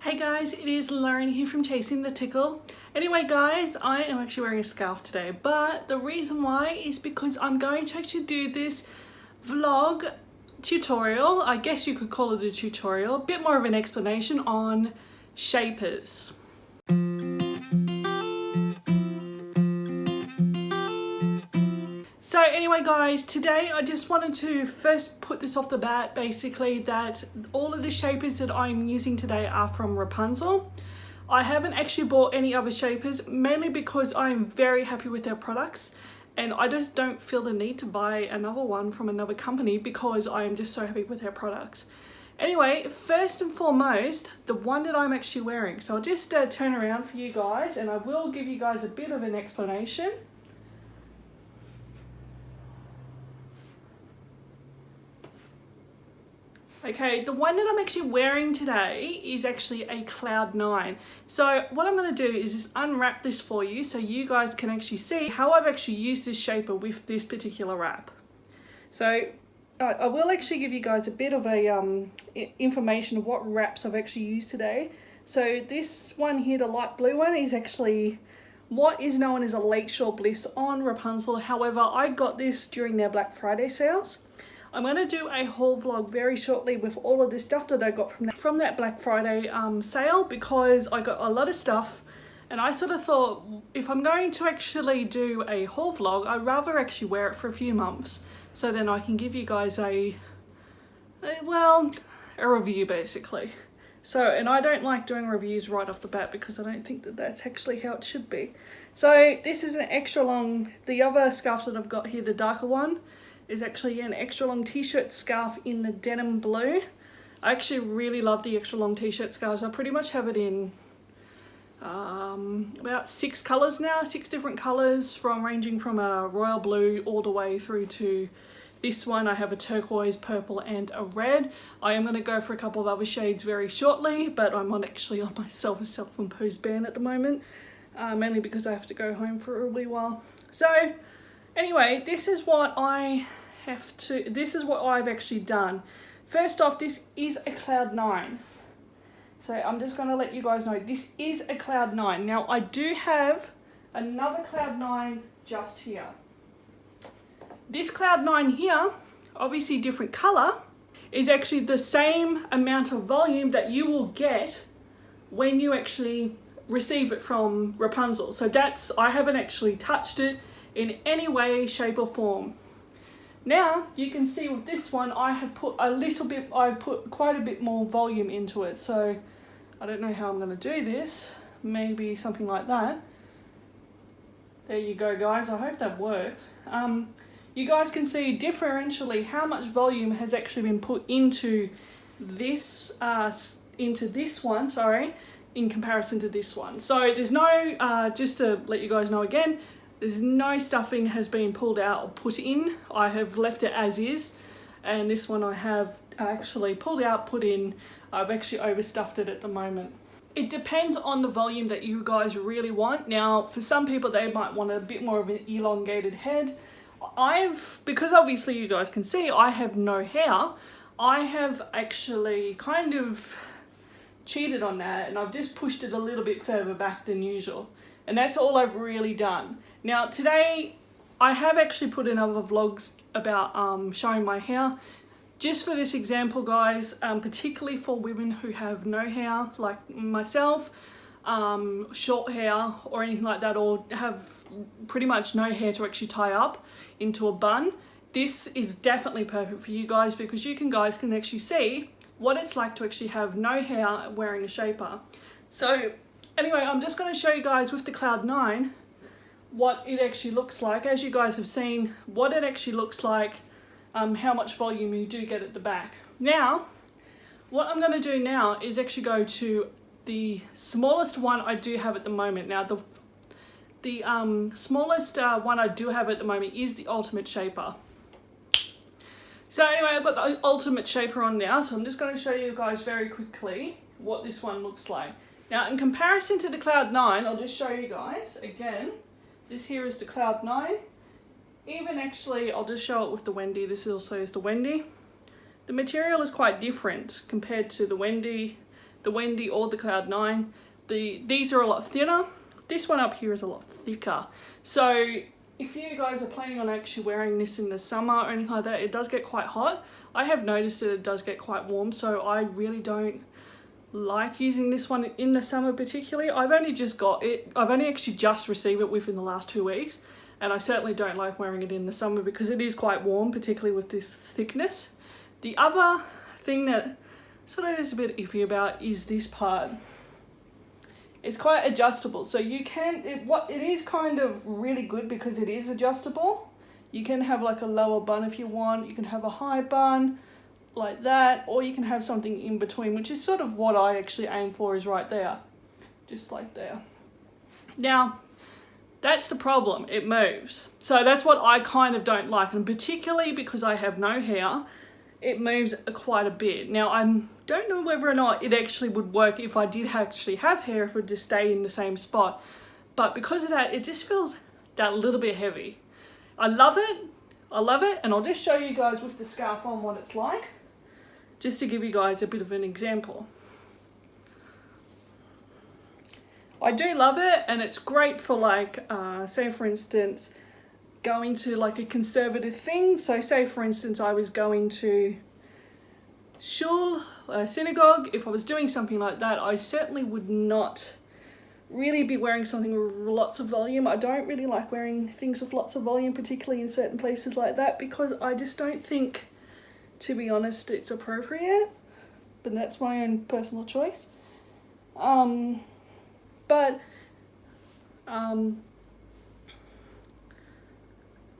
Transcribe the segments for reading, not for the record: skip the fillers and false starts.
Hey guys, it is Lauren here from Chasing the Tickle. Anyway guys, I am actually wearing a scarf today, but the reason why is because I'm going to actually do this vlog tutorial, I guess you could call it a tutorial, a bit more of an explanation on shapers. So anyway guys, today I just wanted to first put this off the bat basically that all of the shapers that I'm using today are from Wrapunzel. I haven't actually bought any other shapers, mainly because I'm very happy with their products and I just don't feel the need to buy another one from another company because I am just so happy with their products. Anyway, first and foremost, the one that I'm actually wearing. So I'll just turn around for you guys and I will give you guys a bit of an explanation. Okay, the one that I'm actually wearing today is actually a Cloud 9. So what I'm going to do is just unwrap this for you so you guys can actually see how I've actually used this shaper with this particular wrap. So I will actually give you guys a bit of a information of what wraps I've actually used today. So this one here, the light blue one, is actually what is known as a Lakeshore Bliss on Wrapunzel. However, I got this during their Black Friday sales. I'm going to do a haul vlog very shortly with all of this stuff that I got from that Black Friday sale, because I got a lot of stuff and I sort of thought if I'm going to actually do a haul vlog, I'd rather actually wear it for a few months so then I can give you guys a review basically. So, and I don't like doing reviews right off the bat because I don't think that that's actually how it should be. So this is an extra long, the other scarf that I've got here, the darker one, is actually an extra long t-shirt scarf in the denim blue. I actually really love the extra long t-shirt scarves. I pretty much have it in about 6 colours now, 6 different colours, ranging from a royal blue all the way through to this one. I have a turquoise, purple and a red. I am going to go for a couple of other shades very shortly, but I'm actually on my self-imposed ban at the moment, mainly because I have to go home for a wee while. So anyway, this is what I've actually done. First off, this is a Cloud 9. So I'm just going to let you guys know this is a Cloud 9. Now I do have another Cloud 9 just here. This Cloud 9 here, obviously different color, is actually the same amount of volume that you will get when you actually receive it from Wrapunzel. So I haven't actually touched it in any way, shape or form. Now you can see with this one I have put quite a bit more volume into it. So I don't know how I'm going to do this, maybe something like that. There you go guys, I hope that works. You guys can see differentially how much volume has actually been put into this one, in comparison to this one. So there's no, just to let you guys know again, there's no stuffing has been pulled out or put in. I have left it as is, and this one I have actually pulled out, put in. I've actually overstuffed it at the moment. It depends on the volume that you guys really want. Now for some people they might want a bit more of an elongated head. Because obviously you guys can see I have no hair, I have actually kind of cheated on that and I've just pushed it a little bit further back than usual. And that's all I've really done. Now today I have actually put in other vlogs about showing my hair. Just for this example guys, particularly for women who have no hair like myself, short hair or anything like that, or have pretty much no hair to actually tie up into a bun, this is definitely perfect for you guys because you guys can actually see what it's like to actually have no hair wearing a shaper. So anyway, I'm just going to show you guys with the Cloud 9 what it actually looks like. As you guys have seen, what it actually looks like, how much volume you do get at the back. Now, what I'm going to do now is actually go to the smallest one I do have at the moment. Now, the smallest one I do have at the moment is the Ultimate Shaper. So anyway, I've got the Ultimate Shaper on now, so I'm just going to show you guys very quickly what this one looks like. Now, in comparison to the Cloud 9, I'll just show you guys again. This here is the Cloud 9. Even actually, I'll just show it with the Wendy. This also is the Wendy. The material is quite different compared to the Wendy. the Wendy or the Cloud 9. These are a lot thinner. This one up here is a lot thicker. So if you guys are planning on actually wearing this in the summer or anything like that, it does get quite hot. I have noticed that it does get quite warm, so I really don't like using this one in the summer particularly. I've only actually just received it within the last 2 weeks, and I certainly don't like wearing it in the summer because it is quite warm, particularly with this thickness. The other thing that sort of is a bit iffy about is this part. It's quite adjustable, so you can, it is kind of really good because it is adjustable. You can have like a lower bun if you want, you can have a high bun like that, or you can have something in between, which is sort of what I actually aim for, is right there, just like there. Now, that's the problem, it moves. So that's what I kind of don't like, and particularly because I have no hair, it moves quite a bit. Now, I don't know whether or not it actually would work if I did actually have hair, if it would just stay in the same spot. But because of that, it just feels that little bit heavy. I love it, and I'll just show you guys with the scarf on what it's like, just to give you guys a bit of an example. I do love it, and it's great for like, say for instance, going to like a conservative thing. So say for instance I was going to shul, synagogue, if I was doing something like that, I certainly would not really be wearing something with lots of volume. I don't really like wearing things with lots of volume, particularly in certain places like that, because I just don't think, to be honest, it's appropriate. But that's my own personal choice.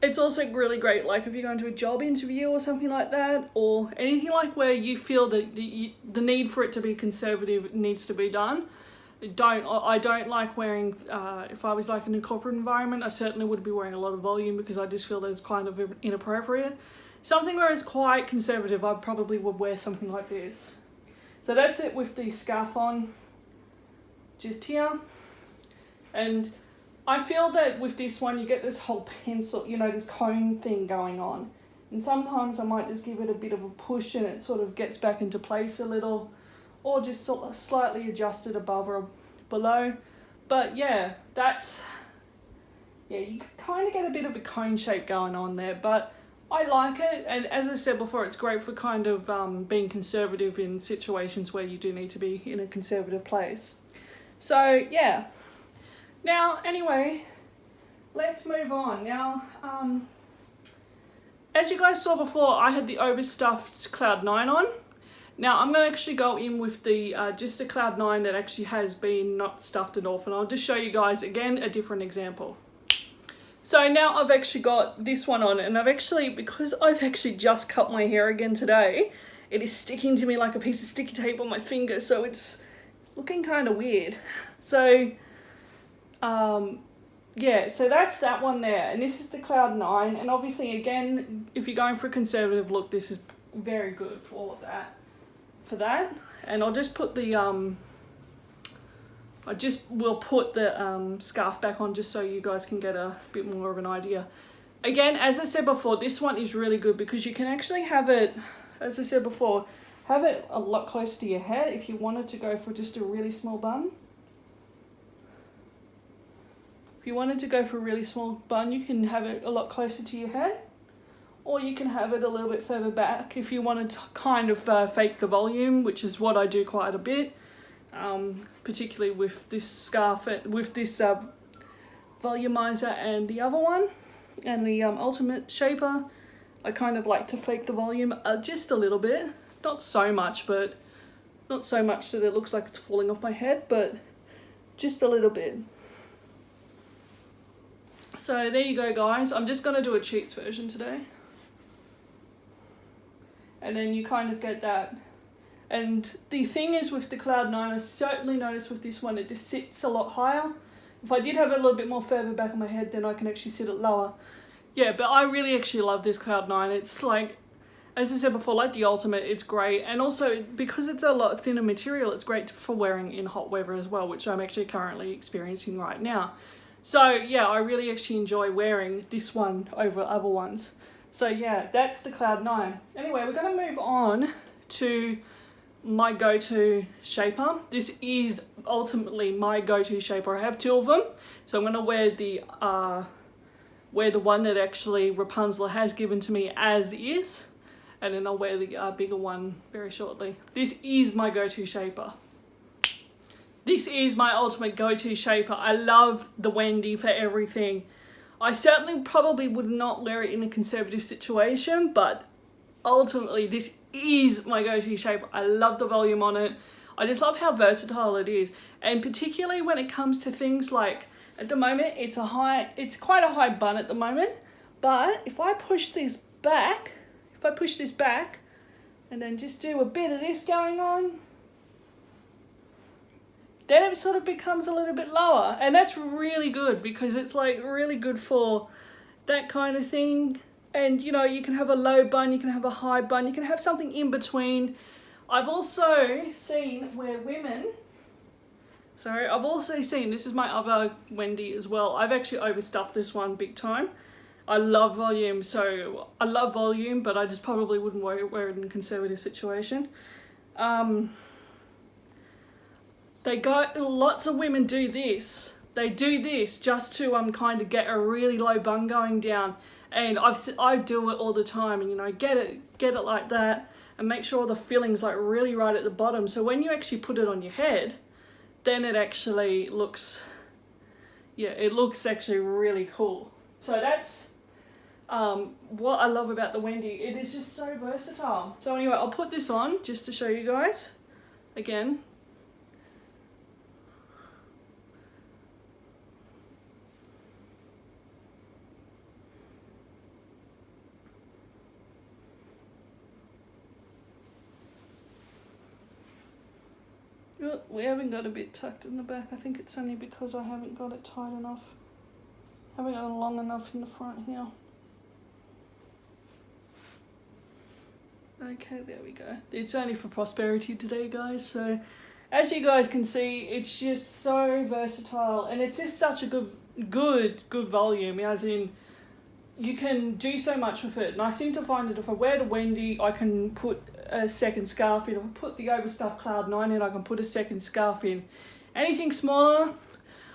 It's also really great, like if you're going to a job interview or something like that, or anything like where you feel that the need for it to be conservative needs to be done. I don't like wearing, if I was like in a corporate environment, I certainly would be wearing a lot of volume because I just feel that it's kind of inappropriate. Something where it's quite conservative, I probably would wear something like this. So that's it with the scarf on, just here. And I feel that with this one, you get this whole pencil, you know, this cone thing going on. And sometimes I might just give it a bit of a push and it sort of gets back into place a little, or just sort of slightly adjust it above or below. But yeah, you kind of get a bit of a cone shape going on there, but I like it. And as I said before, it's great for kind of being conservative in situations where you do need to be in a conservative place. So yeah. Now, anyway, let's move on. Now, as you guys saw before, I had the overstuffed Cloud 9 on. Now, I'm going to actually go in with the just the Cloud 9 that actually has been not stuffed it off, and I'll just show you guys, again, a different example. So now I've actually got this one on, and because I've actually just cut my hair again today, it is sticking to me like a piece of sticky tape on my finger, so it's looking kind of weird. So yeah, so that's that one there, and this is the Cloud 9, and obviously again, if you're going for a conservative look, this is very good for all of that, and I'll just put the will put the scarf back on just so you guys can get a bit more of an idea. Again, as I said before, this one is really good because you can actually have it, as I said before, have it a lot closer to your head if you wanted to go for just a really small bun. If you wanted to go for a really small bun, you can have it a lot closer to your head, or you can have it a little bit further back if you wanted to kind of fake the volume, which is what I do quite a bit, particularly with this scarf, with this volumizer and the other one, and the ultimate shaper. I kind of like to fake the volume just a little bit, not so much, but not so much that it looks like it's falling off my head, but just a little bit. So there you go, guys. I'm just going to do a cheats version today. And then you kind of get that. And the thing is with the Cloud 9, I certainly noticed with this one, it just sits a lot higher. If I did have it a little bit more further back on my head, then I can actually sit it lower. Yeah, but I really actually love this Cloud 9. It's like, as I said before, like the Ultimate, it's great. And also, because it's a lot thinner material, it's great for wearing in hot weather as well, which I'm actually currently experiencing right now. So yeah, I really actually enjoy wearing this one over other ones. So yeah, that's the Cloud 9. Anyway, we're going to move on to my go-to shaper. This is ultimately my go-to shaper. I have two of them, so I'm going to wear the one that actually Wrapunzel has given to me as is, and then I'll wear the bigger one very shortly. This is my go-to shaper. This is my ultimate go-to shaper. I love the Wendy for everything. I certainly probably would not wear it in a conservative situation, but ultimately this is my go-to shaper. I love the volume on it. I just love how versatile it is, and particularly when it comes to things like, at the moment it's quite a high bun at the moment, but if I push this back, and then just do a bit of this going on, then it sort of becomes a little bit lower, and that's really good because it's like really good for that kind of thing. And you know, you can have a low bun, you can have a high bun, you can have something in between. I've also seen where women, this is my other Wendy as well. I've actually overstuffed this one big time. I love volume, but I just probably wouldn't wear it in a conservative situation. Lots of women do this. They do this just to kind of get a really low bun going down, and I do it all the time. And you know, get it like that, and make sure the filling's like really right at the bottom. So when you actually put it on your head, then it actually looks, it looks actually really cool. So that's what I love about the Wendy. It is just so versatile. So anyway, I'll put this on just to show you guys again. Oh, we haven't got a bit tucked in the back. I think it's only because I haven't got it tight enough. Haven't got it long enough in the front here. Okay, there we go. It's only for prosperity today, guys. So as you guys can see, it's just so versatile, and it's just such a good volume, as in you can do so much with it. And I seem to find that if I wear the Wendy, I can put a second scarf in. If I put the overstuffed Cloud 9 in, I can put a second scarf in. Anything smaller,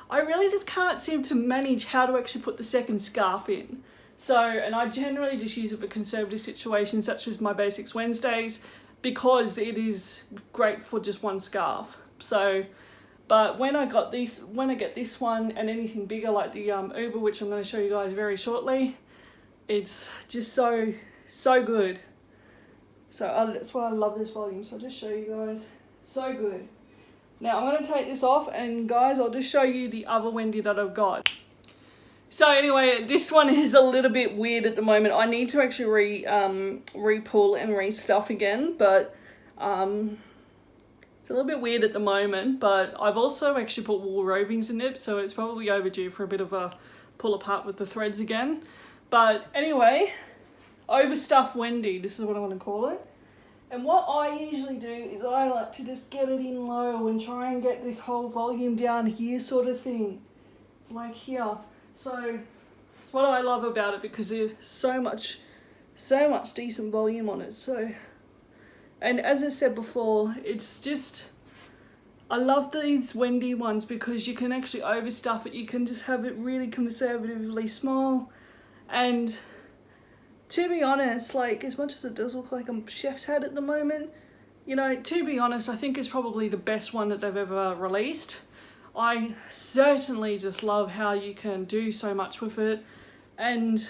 I really just can't seem to manage how to actually put the second scarf in. So, and I generally just use it for conservative situations such as my Basics Wednesdays, because it is great for just one scarf. So, but when I get this one and anything bigger like the Uber, which I'm going to show you guys very shortly, it's just so good. So that's why I love this volume. So I'll just show you guys. So good. Now I'm going to take this off, and guys, I'll just show you the other Wendy that I've got. So anyway, this one is a little bit weird at the moment. I need to actually re-pull and re-stuff again, but it's a little bit weird at the moment. But I've also actually put wool rovings in it, so it's probably overdue for a bit of a pull apart with the threads again. But anyway, overstuffed Wendy, this is what I want to call it. And what I usually do is I like to just get it in low and try and get this whole volume down here sort of thing, like here. So it's what I love about it, because there's so much decent volume on it. So, and as I said before, it's just, I love these Wendy ones because you can actually overstuff it. You can just have it really conservatively small. And to be honest, like, as much as it does look like a chef's hat at the moment, you know, to be honest, I think it's probably the best one that they've ever released. I certainly just love how you can do so much with it, and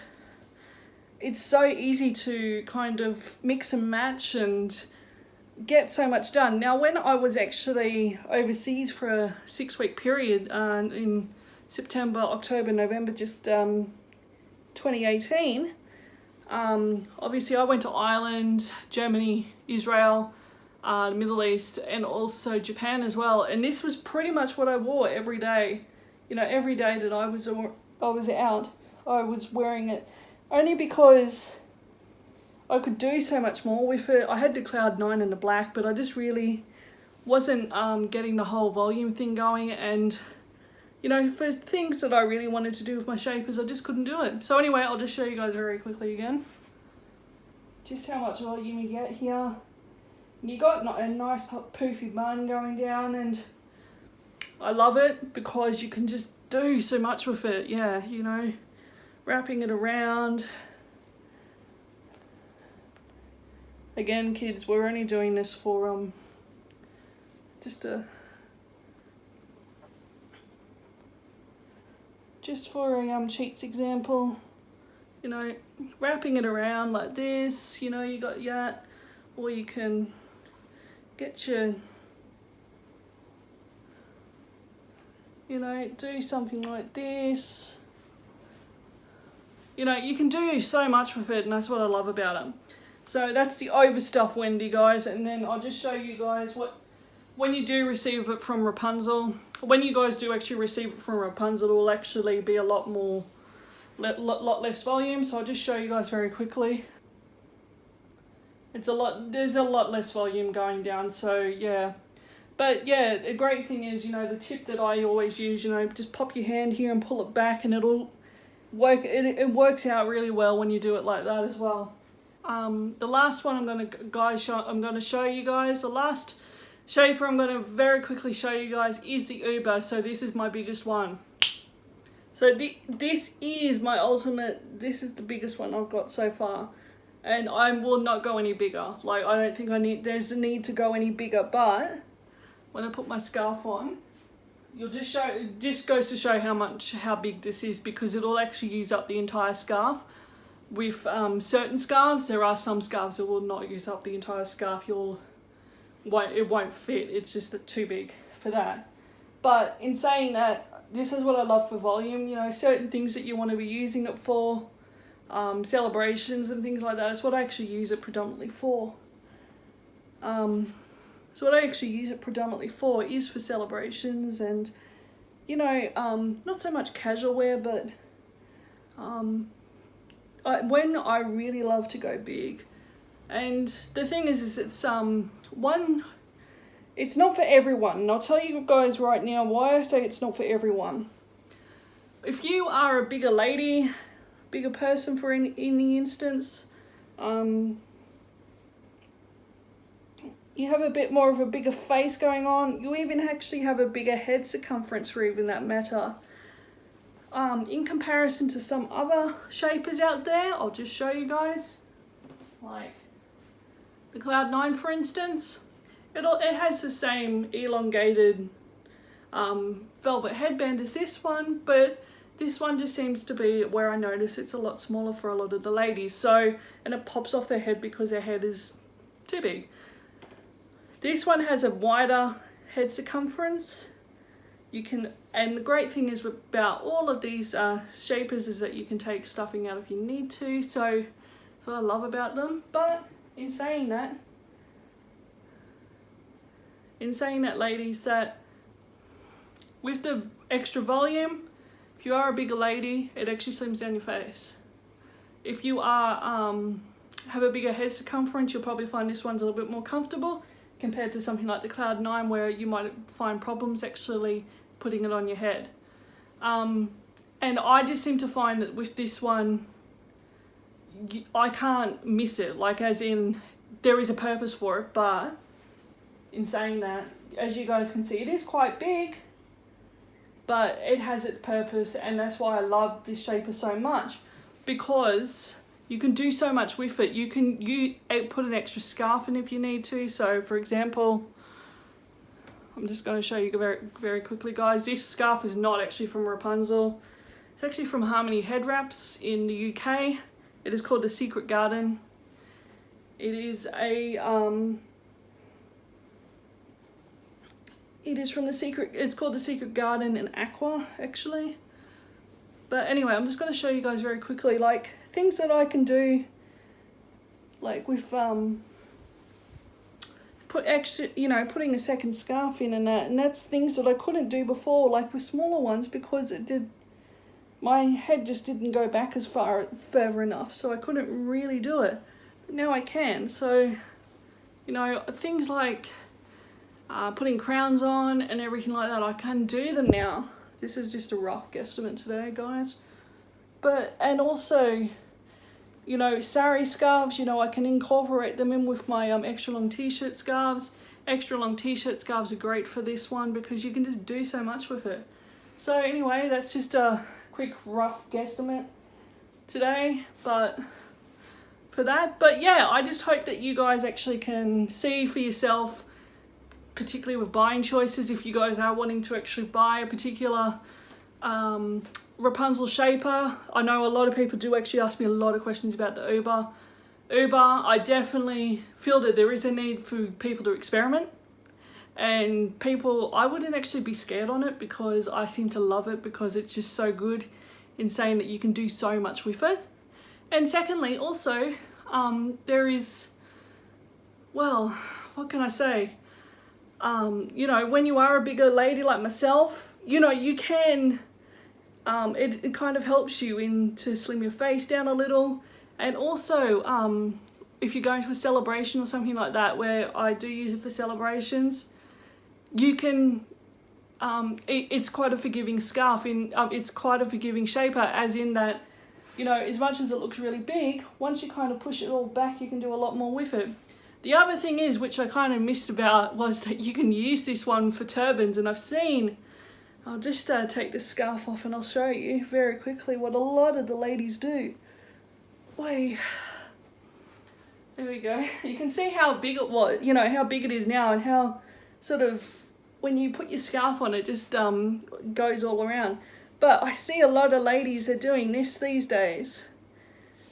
it's so easy to kind of mix and match and get so much done. Now, when I was actually overseas for a 6-week period in September, October, November, just 2018, obviously I went to Ireland, Germany, Israel, the Middle East, and also Japan as well. And this was pretty much what I wore every day. You know, every day that I was out, I was wearing it, only because I could do so much more with it. I had the Cloud 9 in the black, but I just really wasn't getting the whole volume thing going. And you know, for things that I really wanted to do with my shapers, I just couldn't do it. So anyway, I'll just show you guys very quickly again just how much volume you get here. You got a nice poofy bun going down, and I love it because you can just do so much with it. Yeah, you know, wrapping it around. Again, kids, we're only doing this for just a cheats example. You know, wrapping it around like this, you know, you got that, or you can get your, you know, do something like this. You know, you can do so much with it, and that's what I love about them. So that's the overstuff Wendy, guys, and then I'll just show you guys what, when you do receive it from Wrapunzel, when you guys do actually receive it from Wrapunzel, it will actually be a lot less volume. So I'll just show you guys very quickly. There's a lot less volume going down, so yeah. But yeah, the great thing is, you know, the tip that I always use, you know, just pop your hand here and pull it back, and it'll work. It works out really well when you do it like that as well. The last one I'm going to show you guys, the last shaper I'm going to very quickly show you guys is the Uber. So this is my biggest one. So this is my ultimate, this is the biggest one I've got so far. And I will not go any bigger. Like, I don't think there's a need to go any bigger, but when I put my scarf on, you'll just show, it just goes to show how big this is, because it'll actually use up the entire scarf. With certain scarves, there are some scarves that will not use up the entire scarf. It won't fit. It's just too big for that. But in saying that, this is what I love for volume. You know, certain things that you want to be using it for, celebrations and things like that. It's what I actually use it predominantly for. So what I actually use it predominantly for is for celebrations and, you know, not so much casual wear, but when I really love to go big. And the thing is it's it's not for everyone. And I'll tell you guys right now why I say it's not for everyone. If you are a bigger lady, bigger person for any instance, you have a bit more of a bigger face going on, you even actually have a bigger head circumference for even that matter. In comparison to some other shapers out there, I'll just show you guys, like the Cloud 9 for instance, it has the same elongated velvet headband as this one, but this one just seems to be where I notice it's a lot smaller for a lot of the ladies. So, and it pops off their head because their head is too big. This one has a wider head circumference. And the great thing is about all of these shapers is that you can take stuffing out if you need to. So that's what I love about them. But in saying that, ladies, that with the extra volume, if you are a bigger lady, it actually slims down your face. If you are have a bigger head circumference, you'll probably find this one's a little bit more comfortable compared to something like the Cloud 9, where you might find problems actually putting it on your head. And I just seem to find that with this one, I can't miss it, like as in there is a purpose for it, but in saying that, as you guys can see, it is quite big, but it has its purpose, and that's why I love this shaper so much, because you can do so much with it. You put an extra scarf in if you need to. So for example, I'm just going to show you very, very quickly, guys. This scarf is not actually from Wrapunzel. It's actually from Harmony Head Wraps in the UK. It is called the Secret Garden. It is it's called the Secret Garden in Aqua, actually. But anyway, I'm just going to show you guys very quickly, like, things that I can do, like with putting a second scarf in and that's things that I couldn't do before, like with smaller ones, because my head just didn't go back as further enough, so I couldn't really do it. But now I can. So, you know, things like putting crowns on and everything like that, I can do them now. This is just a rough guesstimate today, guys. And also, you know, sari scarves, you know, I can incorporate them in with my extra long t-shirt scarves. Extra long t-shirt scarves are great for this one because you can just do so much with it. So anyway, that's just a quick rough guesstimate today, but for that. But yeah, I just hope that you guys actually can see for yourself, particularly with buying choices, if you guys are wanting to actually buy a particular Wrapunzel shaper. I know a lot of people do actually ask me a lot of questions about the Uber. I definitely feel that there is a need for people to experiment, and people, I wouldn't actually be scared on it because I seem to love it because it's just so good in saying that you can do so much with it. And secondly, also, there is, well, what can I say? You know, when you are a bigger lady like myself, you know, you can, it kind of helps you to slim your face down a little. And also, if you're going to a celebration or something like that, where I do use it for celebrations, you can, it's quite a forgiving scarf, it's quite a forgiving shaper, as in that, you know, as much as it looks really big, once you kind of push it all back, you can do a lot more with it. The other thing is, which I kind of missed about, was that you can use this one for turbans, and I've seen, I'll just take this scarf off and I'll show you very quickly what a lot of the ladies do. Wait, there we go. You can see how big it was, you know, how big it is now, and how sort of, when you put your scarf on, it just goes all around. But I see a lot of ladies are doing this these days,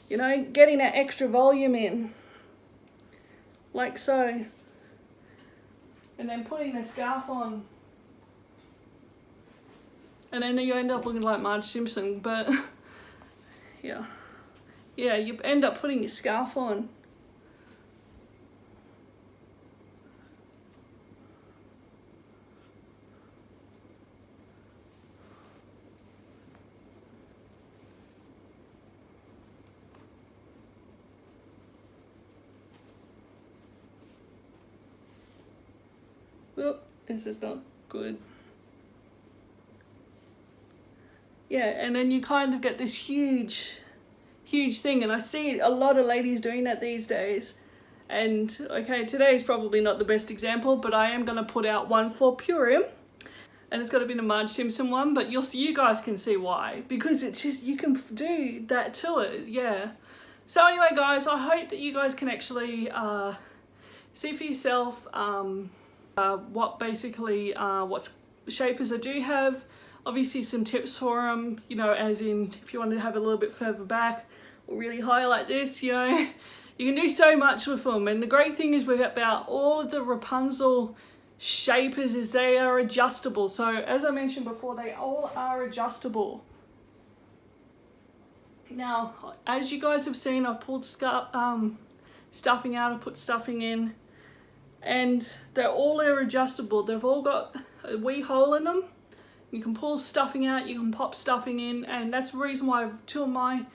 you know, getting that extra volume in, like so, and then putting the scarf on, and then you end up looking like Marge Simpson. But yeah, you end up putting your scarf on. Oh, this is not good. Yeah, and then you kind of get this huge thing, and I see a lot of ladies doing that these days. And okay, today is probably not the best example, but I am going to put out one for Purim, and it's got to be the Marge Simpson one, but you guys can see why, because it's just, you can do that to it. Yeah. So anyway, guys, I hope that you guys can actually see for yourself what shapers I do have. Obviously some tips for them, you know, as in if you want to have a little bit further back or really high like this, you know, you can do so much with them. And the great thing is about all of the Wrapunzel shapers is they are adjustable. So as I mentioned before, they all are adjustable. Now, as you guys have seen, I've pulled stuffing out, I've put stuffing in, and they're adjustable. They've all got a wee hole in them. You can pull stuffing out, you can pop stuffing in, and that's the reason why two of my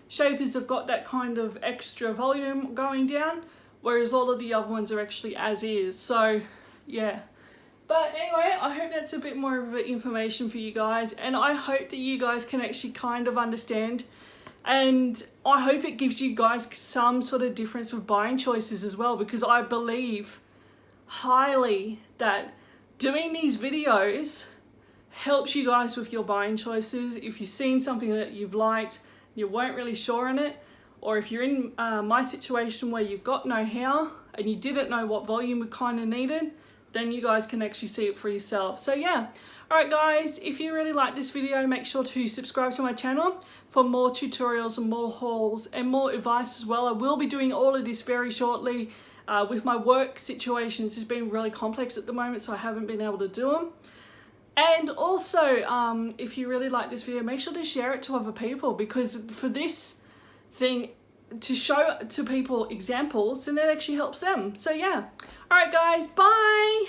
shapers have got that kind of extra volume going down, whereas all of the other ones are actually as is. So yeah, but anyway, I hope that's a bit more of information for you guys, and I hope that you guys can actually kind of understand, and I hope it gives you guys some sort of difference with buying choices as well, because I believe highly that doing these videos helps you guys with your buying choices. If you've seen something that you've liked, you weren't really sure on it, or if you're in my situation where you've got no hair and you didn't know what volume we kind of needed, then you guys can actually see it for yourself. So yeah, alright guys, if you really like this video, make sure to subscribe to my channel for more tutorials and more hauls and more advice as well. I will be doing all of this very shortly. With my work situations, it's been really complex at the moment, so I haven't been able to do them. And also, if you really like this video, make sure to share it to other people, because for this thing, to show to people examples, and it actually helps them. So yeah. Alright guys, bye!